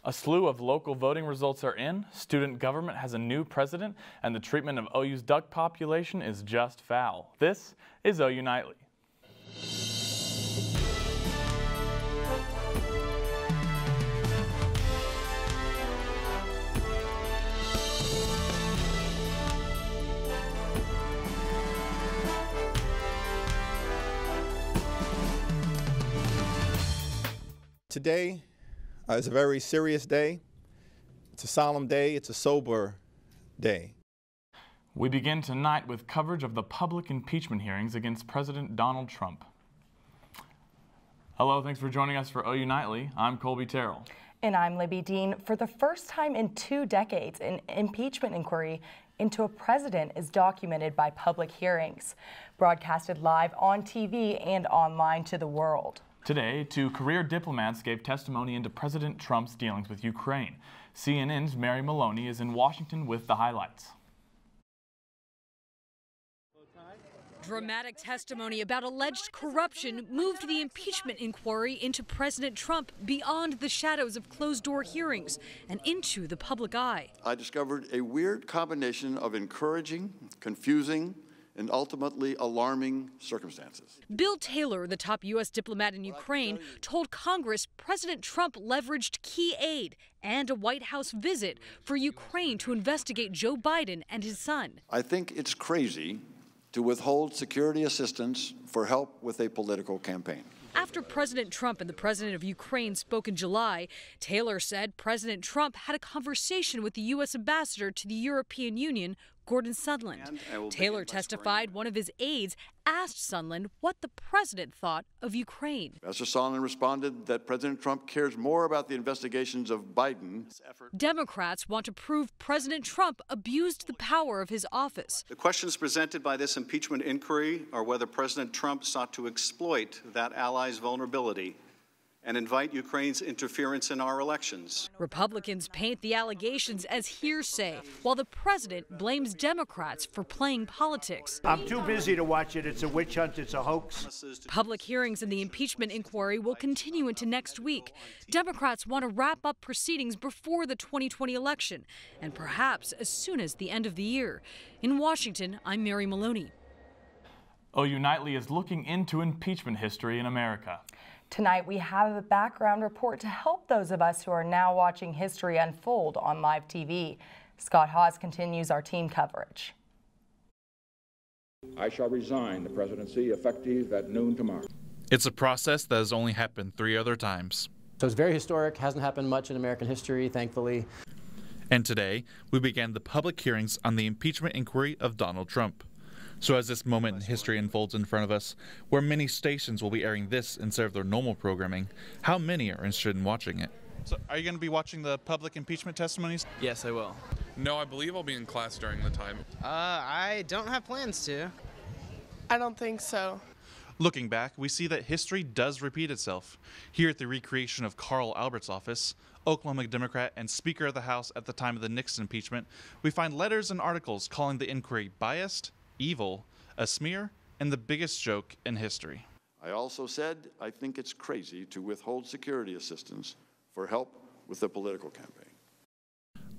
A slew of local voting results are in, student government has a new president, and the treatment of OU's duck population is just foul. This is OU Nightly. Today is a very serious day. It's a solemn day. It's a sober day. We begin tonight with coverage of the public impeachment hearings against President Donald Trump. Hello, thanks for joining us for OU Nightly. I'm Kolby Terrell. And I'm Libbey Dean. For the first time in 2 decades, an impeachment inquiry into a president is documented by public hearings, broadcasted live on TV and online to the world. Today, 2 career diplomats gave testimony into President Trump's dealings with Ukraine. CNN's Mary Maloney is in Washington with the highlights. Dramatic testimony about alleged corruption moved the impeachment inquiry into President Trump beyond the shadows of closed-door hearings and into the public eye. I discovered a weird combination of encouraging, confusing, and ultimately alarming circumstances. Bill Taylor, the top U.S. diplomat in Ukraine, told Congress President Trump leveraged key aid and a White House visit for Ukraine to investigate Joe Biden and his son. I think it's crazy to withhold security assistance for help with a political campaign. After President Trump and the president of Ukraine spoke in July, Taylor said President Trump had a conversation with the U.S. ambassador to the European Union, Gordon Sondland. Taylor testified one of his aides asked Sondland what the president thought of Ukraine. Ambassador Sondland responded that President Trump cares more about the investigations of Biden. Democrats want to prove President Trump abused the power of his office. The questions presented by this impeachment inquiry are whether President Trump sought to exploit that ally's vulnerability and invite Ukraine's interference in our elections. Republicans paint the allegations as hearsay, while the president blames Democrats for playing politics. I'm too busy to watch it. It's a witch hunt. It's a hoax. Public hearings in the impeachment inquiry will continue into next week. Democrats want to wrap up proceedings before the 2020 election, and perhaps as soon as the end of the year. In Washington, I'm Mary Maloney. OU Nightly is looking into impeachment history in America. Tonight, we have a background report to help those of us who are now watching history unfold on live TV. Scott Haas continues our team coverage. I shall resign the presidency effective at noon tomorrow. It's a process that has only happened 3 other times. So it's very historic, hasn't happened much in American history, thankfully. And today, we began the public hearings on the impeachment inquiry of Donald Trump. So as this moment in history unfolds in front of us, where many stations will be airing this instead of their normal programming, how many are interested in watching it? So are you going to be watching the public impeachment testimonies? Yes, I will. No, I believe I'll be in class during the time. I don't have plans to. I don't think so. Looking back, we see that history does repeat itself. Here at the recreation of Carl Albert's office, Oklahoma Democrat and Speaker of the House at the time of the Nixon impeachment, we find letters and articles calling the inquiry biased, evil, a smear, and the biggest joke in history. I also said I think it's crazy to withhold security assistance for help with the political campaign.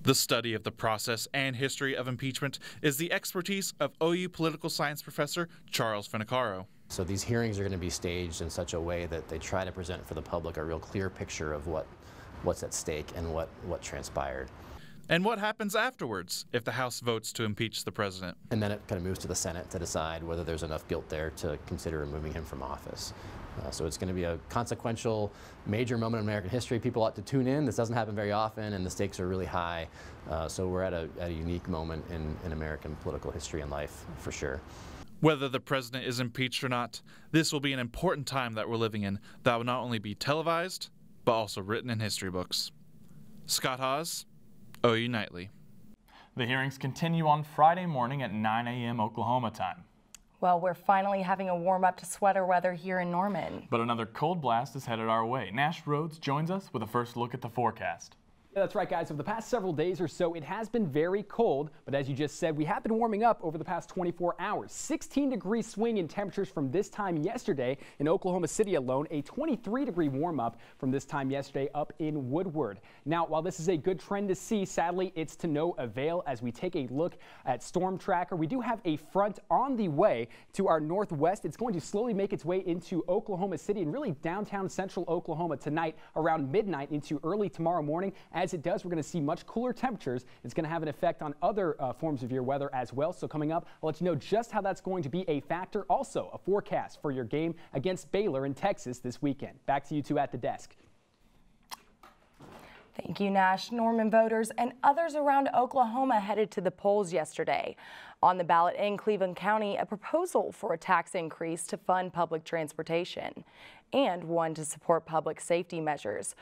The study of the process and history of impeachment is the expertise of OU political science professor Charles Finicaro. So these hearings are going to be staged in such a way that they try to present for the public a real clear picture of what's at stake and what transpired. And what happens afterwards if the House votes to impeach the president? And then it kind of moves to the Senate to decide whether there's enough guilt there to consider removing him from office. So it's going to be a consequential, major moment in American history. People ought to tune in. This doesn't happen very often, and the stakes are really high. So we're at a unique moment in American political history and life, for sure. Whether the president is impeached or not, this will be an important time that we're living in that will not only be televised, but also written in history books. Scott Haas, OU Nightly. The hearings continue on Friday morning at 9 a.m. Oklahoma time. Well, we're finally having a warm up to sweater weather here in Norman. But another cold blast is headed our way. Nash Rhodes joins us with a first look at the forecast. Yeah, that's right, guys. Over the past several days or so, it has been very cold, but as you just said, we have been warming up over the past 24 hours. 16-degree swing in temperatures from this time yesterday in Oklahoma City alone, a 23-degree warm-up from this time yesterday up in Woodward. Now, while this is a good trend to see, sadly, it's to no avail as we take a look at Storm Tracker. We do have a front on the way to our northwest. It's going to slowly make its way into Oklahoma City and really downtown central Oklahoma tonight around midnight into early tomorrow morning. As it does, we're going to see much cooler temperatures. It's going to have an effect on other forms of your weather as well. So coming up, I'll let you know just how that's going to be a factor. Also, a forecast for your game against Baylor in Texas this weekend. Back to you two at the desk. Thank you, Nash. Norman voters and others around Oklahoma headed to the polls yesterday. On the ballot in Cleveland County, a proposal for a tax increase to fund public transportation and one to support public safety measures.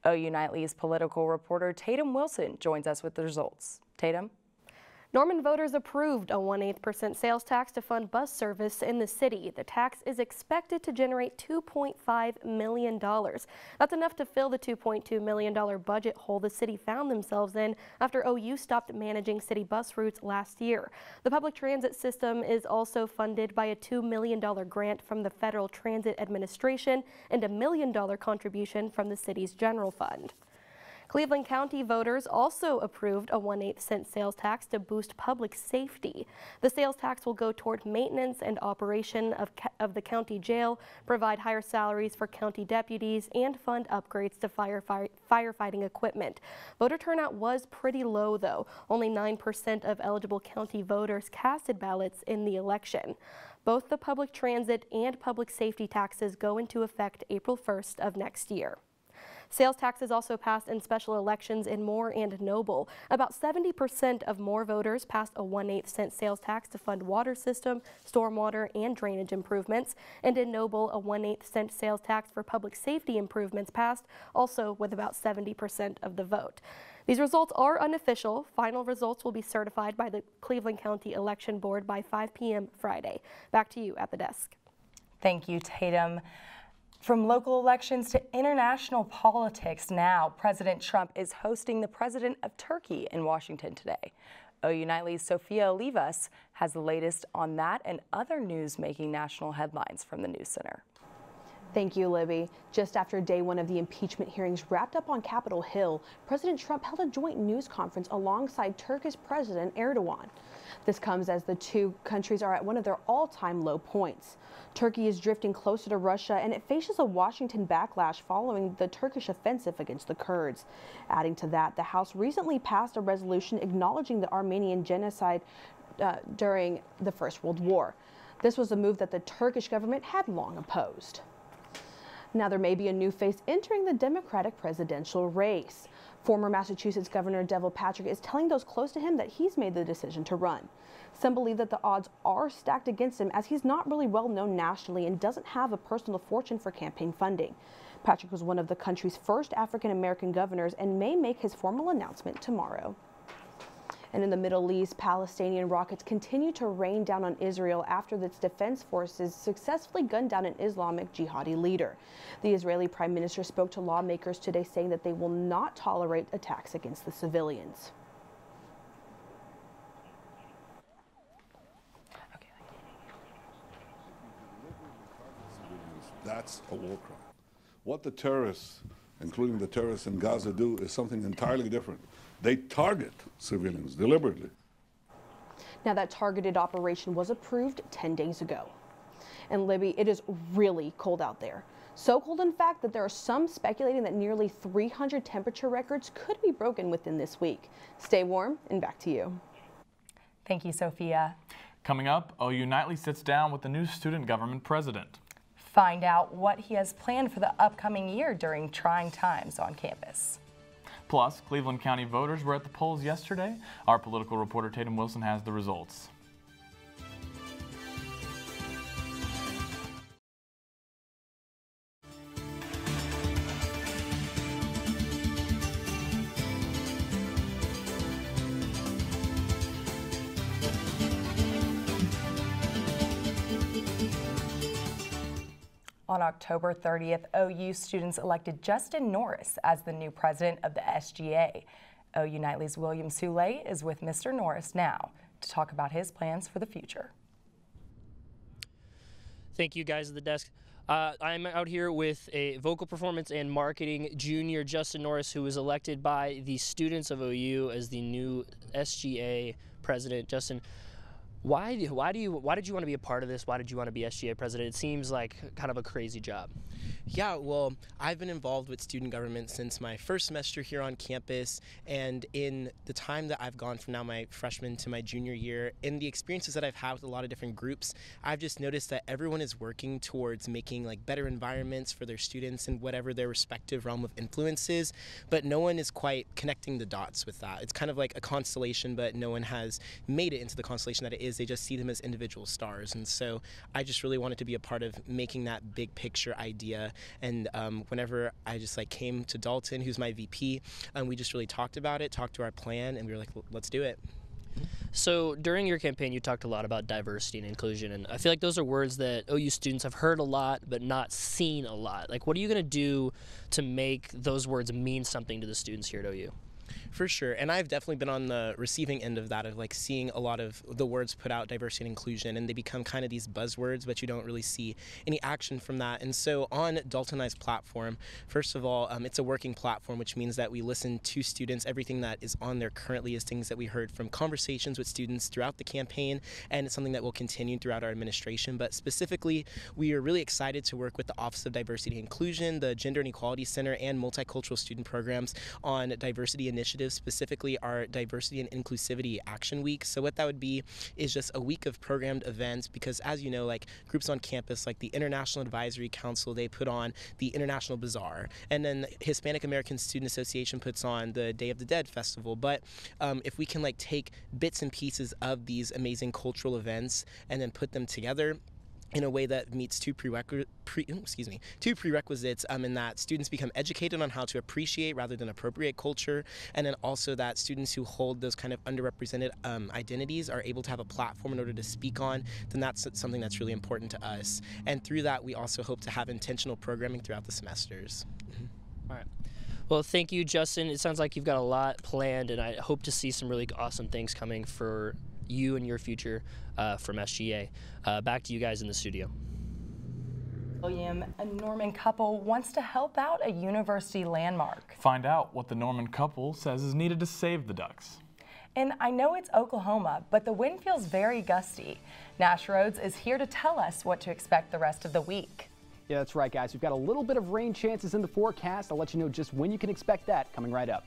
OU Nightly's political reporter Taitum Wilson joins us with the results. Taitum? Norman voters approved a 1/8% sales tax to fund bus service in the city. The tax is expected to generate $2.5 million. That's enough to fill the $2.2 million budget hole the city found themselves in after OU stopped managing city bus routes last year. The public transit system is also funded by a $2 million grant from the Federal Transit Administration and a $1 million contribution from the city's general fund. Cleveland County voters also approved a 1/8 cent sales tax to boost public safety. The sales tax will go toward maintenance and operation of the county jail, provide higher salaries for county deputies, and fund upgrades to firefighting equipment. Voter turnout was pretty low, though. Only 9% of eligible county voters casted ballots in the election. Both the public transit and public safety taxes go into effect April 1st of next year. Sales taxes also passed in special elections in Moore and Noble. About 70% of Moore voters passed a 1/8 cent sales tax to fund water system, stormwater, and drainage improvements. And in Noble, a 1/8 cent sales tax for public safety improvements passed, also with about 70% of the vote. These results are unofficial. Final results will be certified by the Cleveland County Election Board by 5 p.m. Friday. Back to you at the desk. Thank you, Taitum. From local elections to international politics now, President Trump is hosting the president of Turkey in Washington today. OU Nightly's Sofia Olivas has the latest on that and other news making national headlines from the News Center. Thank you, Libbey. Just after day one of the impeachment hearings wrapped up on Capitol Hill, President Trump held a joint news conference alongside Turkish President Erdogan. This comes as the two countries are at one of their all-time low points. Turkey is drifting closer to Russia, and it faces a Washington backlash following the Turkish offensive against the Kurds. Adding to that, the House recently passed a resolution acknowledging the Armenian genocide during the First World War. This was a move that the Turkish government had long opposed. Now there may be a new face entering the Democratic presidential race. Former Massachusetts Governor Devil Patrick is telling those close to him that he's made the decision to run. Some believe that the odds are stacked against him as he's not really well known nationally and doesn't have a personal fortune for campaign funding. Patrick was one of the country's first African-American governors and may make his formal announcement tomorrow. And in the Middle East, Palestinian rockets continue to rain down on Israel after its defense forces successfully gunned down an Islamic jihadi leader. The Israeli Prime Minister spoke to lawmakers today saying that they will not tolerate attacks against the civilians. That's a war crime. What the terrorists, including the terrorists in Gaza, do is something entirely different. They target civilians deliberately. Now, that targeted operation was approved 10 days ago. And Libbey, it is really cold out there. So cold, in fact, that there are some speculating that nearly 300 temperature records could be broken within this week. Stay warm, and back to you. Thank you, Sophia. Coming up, OU Nightly sits down with the new student government president. Find out what he has planned for the upcoming year during trying times on campus. Plus, Cleveland County voters were at the polls yesterday. Our political reporter Taitum Wilson has the results. On October 30th, OU students elected Justin Norris as the new president of the SGA. OU Nightly's William Soule is with Mr. Norris now to talk about his plans for the future. Thank you, guys at the desk. I'm out here with a vocal performance and marketing junior, Justin Norris, who was elected by the students of OU as the new SGA president. Justin, why did you want to be a part of this? Why did you want to be SGA president? It seems like kind of a crazy job. Yeah, well, I've been involved with student government since my first semester here on campus, and in the time that I've gone from now my freshman to my junior year, in the experiences that I've had with a lot of different groups, I've just noticed that everyone is working towards making like better environments for their students in whatever their respective realm of influence is, but no one is quite connecting the dots with that. It's kind of like a constellation, but no one has made it into the constellation that it is. They just see them as individual stars, and so I just really wanted to be a part of making that big picture idea. And whenever I just like came to Dalton, who's my VP, we just really talked about it, talked to our plan, and we were like, let's do it. So during your campaign, you talked a lot about diversity and inclusion, and I feel like those are words that OU students have heard a lot but not seen a lot. Like, what are you going to do to make those words mean something to the students here at OU? For sure, and I've definitely been on the receiving end of that, of like seeing a lot of the words put out, diversity and inclusion, and they become kind of these buzzwords, but you don't really see any action from that. And so on Daltonized platform, first of all, it's a working platform, which means that we listen to students. Everything that is on there currently is things that we heard from conversations with students throughout the campaign, and it's something that will continue throughout our administration. But specifically, we are really excited to work with the Office of Diversity and Inclusion, the Gender and Equality Center, and multicultural student programs on diversity initiatives, specifically our Diversity and Inclusivity Action Week. So what that would be is just a week of programmed events, because as you know, like groups on campus like the International Advisory Council, they put on the International Bazaar, and then the Hispanic American Student Association puts on the Day of the Dead Festival. But if we can like take bits and pieces of these amazing cultural events and then put them together in a way that meets two prerequisites, in that students become educated on how to appreciate rather than appropriate culture, and then also that students who hold those kind of underrepresented identities are able to have a platform in order to speak on, then that's something that's really important to us. And through that, we also hope to have intentional programming throughout the semesters. All right. Well, thank you, Justin. It sounds like you've got a lot planned, and I hope to see some really awesome things coming for you and your future from SGA. Back to you guys in the studio. William, a Norman couple wants to help out a university landmark. Find out what the Norman couple says is needed to save the Ducks. And I know it's Oklahoma, but the wind feels very gusty. Nash Rhodes is here to tell us what to expect the rest of the week. Yeah, that's right, guys. We've got a little bit of rain chances in the forecast. I'll let you know just when you can expect that coming right up.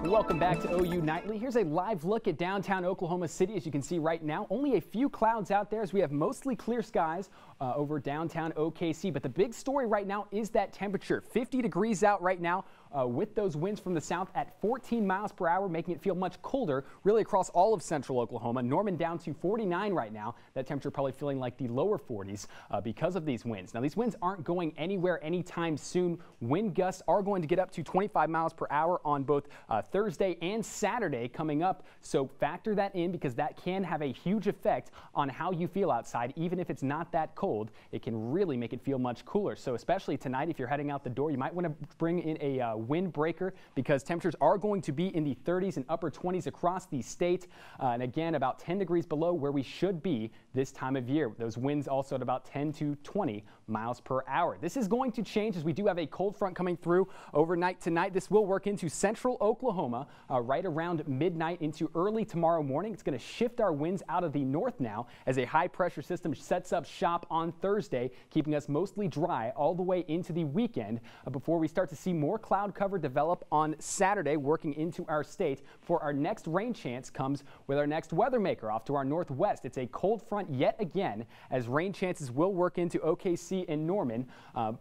Welcome back to OU Nightly. Here's a live look at downtown Oklahoma City. As you can see right now, only a few clouds out there as we have mostly clear skies over downtown OKC. But the big story right now is that temperature. 50 degrees out right now with those winds from the south at 14 miles per hour, making it feel much colder really across all of central Oklahoma. Norman down to 49 right now. That temperature probably feeling like the lower 40s because of these winds. Now, these winds aren't going anywhere anytime soon. Wind gusts are going to get up to 25 miles per hour on both Thursday and Saturday coming up. So factor that in, because that can have a huge effect on how you feel outside. Even if it's not that cold, it can really make it feel much cooler. So especially tonight, if you're heading out the door, you might want to bring in a windbreaker, because temperatures are going to be in the 30s and upper 20s across the state. And again, about 10 degrees below where we should be this time of year. Those winds also at about 10 to 20 miles per hour. This is going to change as we do have a cold front coming through overnight tonight. This will work into central Oklahoma right around midnight into early tomorrow morning. It's going to shift our winds out of the north now as a high pressure system sets up shop on Thursday, keeping us mostly dry all the way into the weekend before we start to see more cloud cover develop on Saturday, working into our state. For our next rain chance comes with our next weather maker off to our northwest. It's a cold front yet again, as rain chances will work into OKC and Norman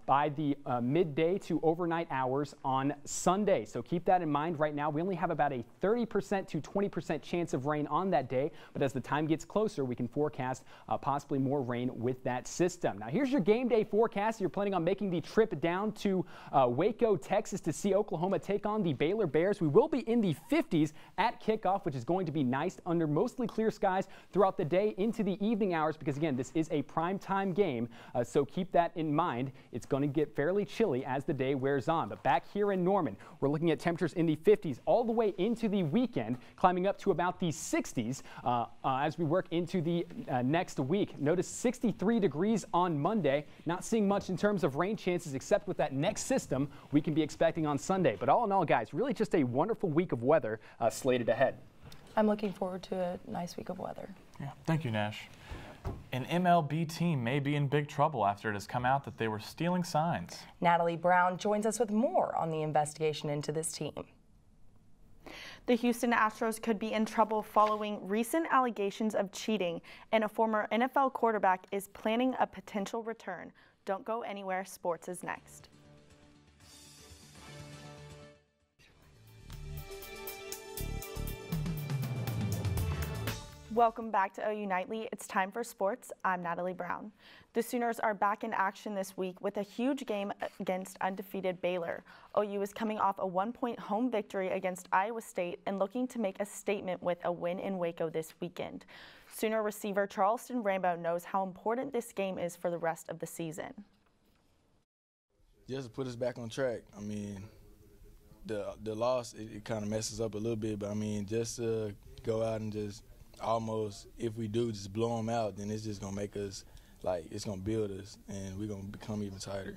by the midday to overnight hours on Sunday. So keep that in mind. Right now we only have about a 30% to 20% chance of rain on that day, but as the time gets closer, we can forecast possibly more rain with that system. Now here's your game day forecast. You're planning on making the trip down to Waco, Texas to see Oklahoma take on the Baylor Bears. We will be in the 50s at kickoff, which is going to be nice under mostly clear skies throughout the day into the evening hours because, again, this is a primetime game, so keep that in mind. It's going to get fairly chilly as the day wears on. But back here in Norman, we're looking at temperatures in the 50s all the way into the weekend, climbing up to about the 60s as we work into the next week. Notice 63 degrees on Monday. Not seeing much in terms of rain chances except with that next system we can be expecting on Sunday. But all in all, guys, really just a wonderful week of weather slated ahead. I'm looking forward to a nice week of weather. Yeah, thank you, Nash. An MLB team may be in big trouble after it has come out that they were stealing signs. Natalie Brown joins us with more on the investigation into this team. The Houston Astros could be in trouble following recent allegations of cheating, and a former NFL quarterback is planning a potential return. Don't go anywhere. Sports is next. Welcome back to OU Nightly. It's time for sports. I'm Natalie Brown. The Sooners are back in action this week with a huge game against undefeated Baylor. OU is coming off a 1-point home victory against Iowa State and looking to make a statement with a win in Waco this weekend. Sooner receiver Charleston Rambo knows how important this game is for the rest of the season. Just to put us back on track. I mean, the loss, it kind of messes up a little bit, but I mean, just to go out and just almost, if we do just blow them out, then it's just going to make us, like, it's going to build us, and we're going to become even tighter.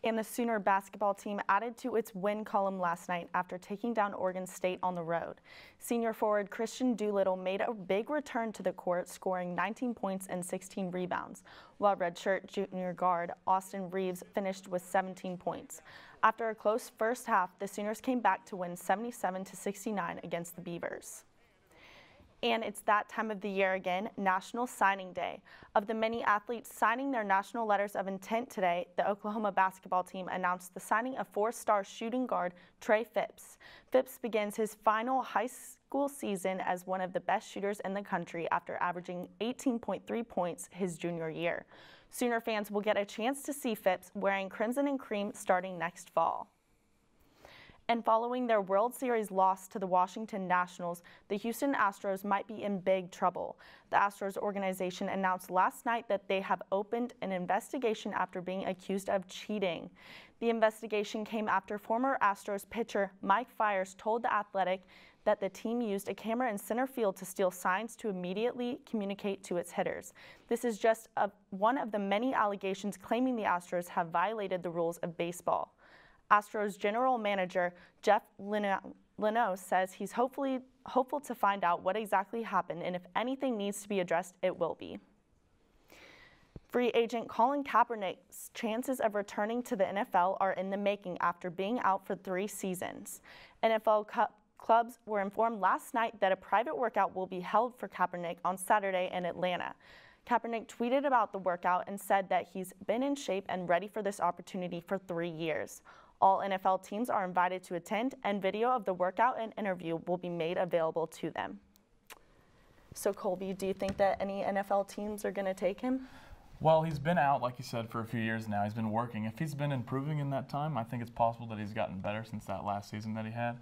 And the Sooner basketball team added to its win column last night after taking down Oregon State on the road. Senior forward Christian Doolittle made a big return to the court, scoring 19 points and 16 rebounds, while redshirt junior guard Austin Reeves finished with 17 points. After a close first half, the Sooners came back to win 77-69 against the Beavers. And it's that time of the year again, National Signing Day. Of the many athletes signing their national letters of intent today, the Oklahoma basketball team announced the signing of 4-star shooting guard Trey Phipps. Phipps begins his final high school season as one of the best shooters in the country after averaging 18.3 points his junior year. Sooner fans will get a chance to see Phipps wearing crimson and cream starting next fall. And following their World Series loss to the Washington Nationals, the Houston Astros might be in big trouble. The Astros organization announced last night that they have opened an investigation after being accused of cheating. The investigation came after former Astros pitcher Mike Fiers told The Athletic that the team used a camera in center field to steal signs to immediately communicate to its hitters. This is just one of the many allegations claiming the Astros have violated the rules of baseball. Astros general manager Jeff Leno says he's hopeful to find out what exactly happened, and if anything needs to be addressed, it will be. Free agent Colin Kaepernick's chances of returning to the NFL are in the making after being out for 3 seasons. NFL clubs were informed last night that a private workout will be held for Kaepernick on Saturday in Atlanta. Kaepernick tweeted about the workout and said that he's been in shape and ready for this opportunity for 3 years. All NFL teams are invited to attend, and video of the workout and interview will be made available to them. So, Kolby, do you think that any NFL teams are going to take him? Well, he's been out, like you said, for a few years now. He's been working. If he's been improving in that time, I think it's possible that he's gotten better since that last season that he had.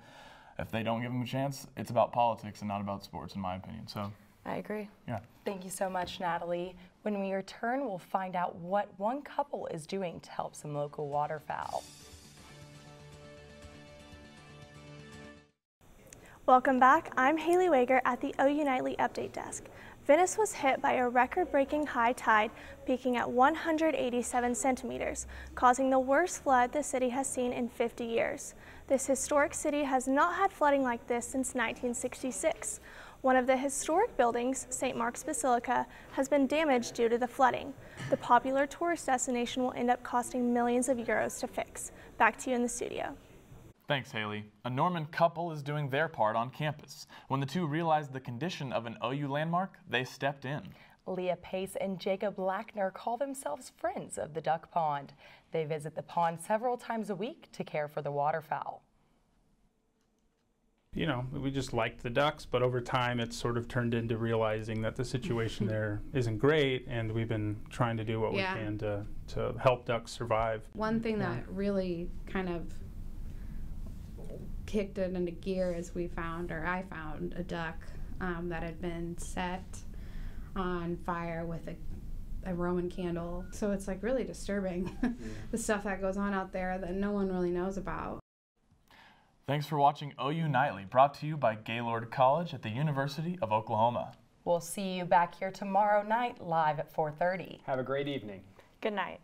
If they don't give him a chance, it's about politics and not about sports, in my opinion. So, I agree. Yeah. Thank you so much, Natalie. When we return, we'll find out what one couple is doing to help some local waterfowl. Welcome back. I'm Haley Weger at the OU Nightly Update Desk. Venice was hit by a record-breaking high tide, peaking at 187 centimeters, causing the worst flood the city has seen in 50 years. This historic city has not had flooding like this since 1966. One of the historic buildings, St. Mark's Basilica, has been damaged due to the flooding. The popular tourist destination will end up costing millions of euros to fix. Back to you in the studio. Thanks, Haley. A Norman couple is doing their part on campus. When the two realized the condition of an OU landmark, they stepped in. Leah Pace and Jacob Lackner call themselves friends of the duck pond. They visit the pond several times a week to care for the waterfowl. You know, we just liked the ducks, but over time it's sort of turned into realizing that the situation there isn't great, and we've been trying to do what we can to help ducks survive. One thing that really kind of kicked it into gear as I found a duck that had been set on fire with a Roman candle. So it's like really disturbing, the stuff that goes on out there that no one really knows about. Thanks for watching OU Nightly, brought to you by Gaylord College at the University of Oklahoma. We'll see you back here tomorrow night live at 4:30. Have a great evening. Good night.